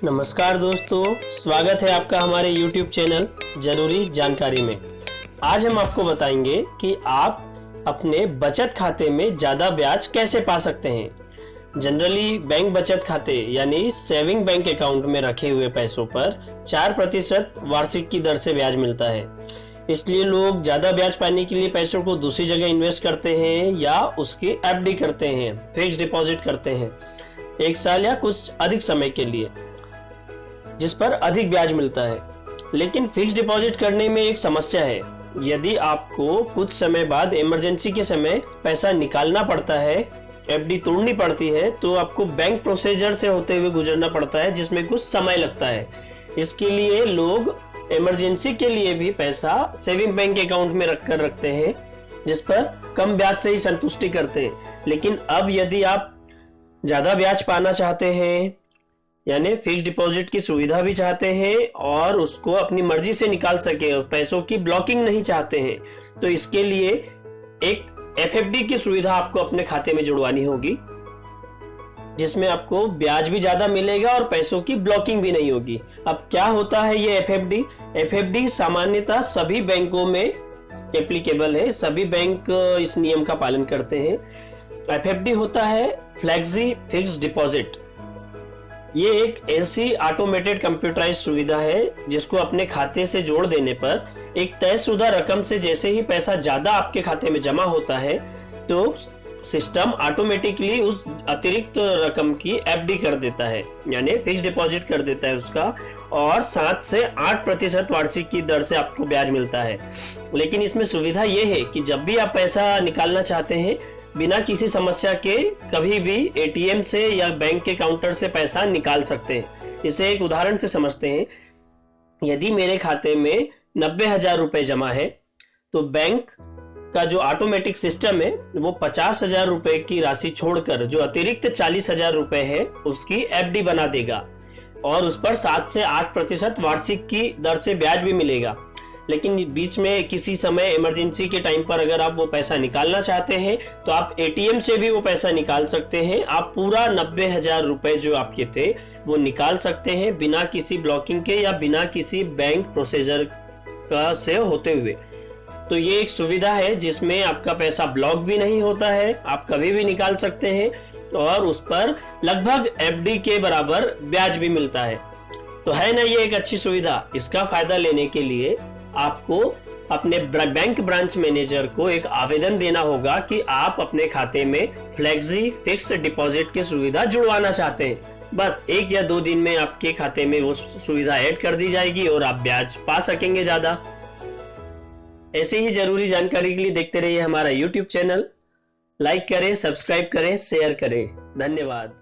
नमस्कार दोस्तों, स्वागत है आपका हमारे YouTube चैनल जरूरी जानकारी में। आज हम आपको बताएंगे कि आप अपने बचत खाते में ज़्यादा ब्याज कैसे पा सकते हैं। जनरली बैंक बचत खाते यानी सेविंग बैंक अकाउंट में रखे हुए पैसों पर 4% वार्षिक की दर से ब्याज मिलता है। इसलिए लोग ज़्यादा ब्याज पाने के लिए पैसों को दूसरी जगह इन्वेस्ट करते हैं या उसकी FD करते हैं, फिक्स डिपॉजिट करते हैं 1 साल या कुछ अधिक समय के लिए, जिस पर अधिक ब्याज मिलता है। लेकिन फिक्स डिपॉजिट करने में एक समस्या है। यदि आपको कुछ समय बाद इमरजेंसी के समय पैसा निकालना पड़ता है, FD तोड़नी पड़ती है, तो आपको बैंक प्रोसीजर से होते हुए गुजरना पड़ता है, जिसमें कुछ समय लगता है। इसके लिए लोग इमरजेंसी के लिए भी पैसा सेविंग बैंक अकाउंट में रखते हैं, जिस पर कम ब्याज से ही संतुष्टि करते हैं। लेकिन अब यदि आप ज्यादा ब्याज पाना चाहते हैं, यानी फिक्स डिपॉजिट की सुविधा भी चाहते हैं और उसको अपनी मर्जी से निकाल सके और पैसों की ब्लॉकिंग नहीं चाहते हैं, तो इसके लिए एक FD की सुविधा आपको अपने खाते में जुड़वानी होगी, जिसमें आपको ब्याज भी ज्यादा मिलेगा और पैसों की ब्लॉकिंग भी नहीं होगी। अब क्या होता है ये FD सामान्यतः सभी बैंकों में एप्लीकेबल है, सभी बैंक इस नियम का पालन करते हैं। FD होता है फ्लेक्सी फिक्स डिपॉजिट। ये एक ऐसी ऑटोमेटेड कंप्यूटराइज सुविधा है जिसको अपने खाते से जोड़ देने पर एक तयशुदा रकम से जैसे ही पैसा ज्यादा आपके खाते में जमा होता है, तो सिस्टम ऑटोमेटिकली उस अतिरिक्त रकम की FD कर देता है, यानी फिक्स डिपॉजिट कर देता है उसका, और 7 से 8% वार्षिक की दर से आपको ब्याज मिलता है। लेकिन इसमें सुविधा यह है कि जब भी आप पैसा निकालना चाहते हैं, बिना किसी समस्या के कभी भी ATM से या बैंक के काउंटर से पैसा निकाल सकते हैं। इसे एक उदाहरण से समझते हैं। यदि मेरे खाते में 90,000 रुपए जमा है, तो बैंक का जो ऑटोमेटिक सिस्टम है वो 50,000 रुपए की राशि छोड़कर जो अतिरिक्त 40,000 रुपए है उसकी FD बना देगा और उस पर 7 से 8% वार्षिक की दर से ब्याज भी मिलेगा। लेकिन बीच में किसी समय इमरजेंसी के टाइम पर अगर आप वो पैसा निकालना चाहते हैं, तो आप ATM से भी वो पैसा निकाल सकते हैं। आप पूरा 90,000 रुपए जो आपके थे वो निकाल सकते हैं बिना किसी ब्लॉकिंग के या बिना किसी बैंक प्रोसीजर का से होते हुए। तो ये एक सुविधा है जिसमें आपका पैसा ब्लॉक भी नहीं होता है, आप कभी भी निकाल सकते हैं और उस पर लगभग FD के बराबर ब्याज भी मिलता है। तो है ना ये एक अच्छी सुविधा। इसका फायदा लेने के लिए आपको अपने बैंक ब्रांच मैनेजर को एक आवेदन देना होगा कि आप अपने खाते में फ्लेक्सी फिक्स डिपॉजिट की सुविधा जुड़वाना चाहते हैं। बस 1 या 2 दिन में आपके खाते में वो सुविधा ऐड कर दी जाएगी और आप ब्याज पा सकेंगे ज्यादा। ऐसे ही जरूरी जानकारी के लिए देखते रहिए हमारा YouTube चैनल। लाइक करें, सब्सक्राइब करें, शेयर करें। धन्यवाद।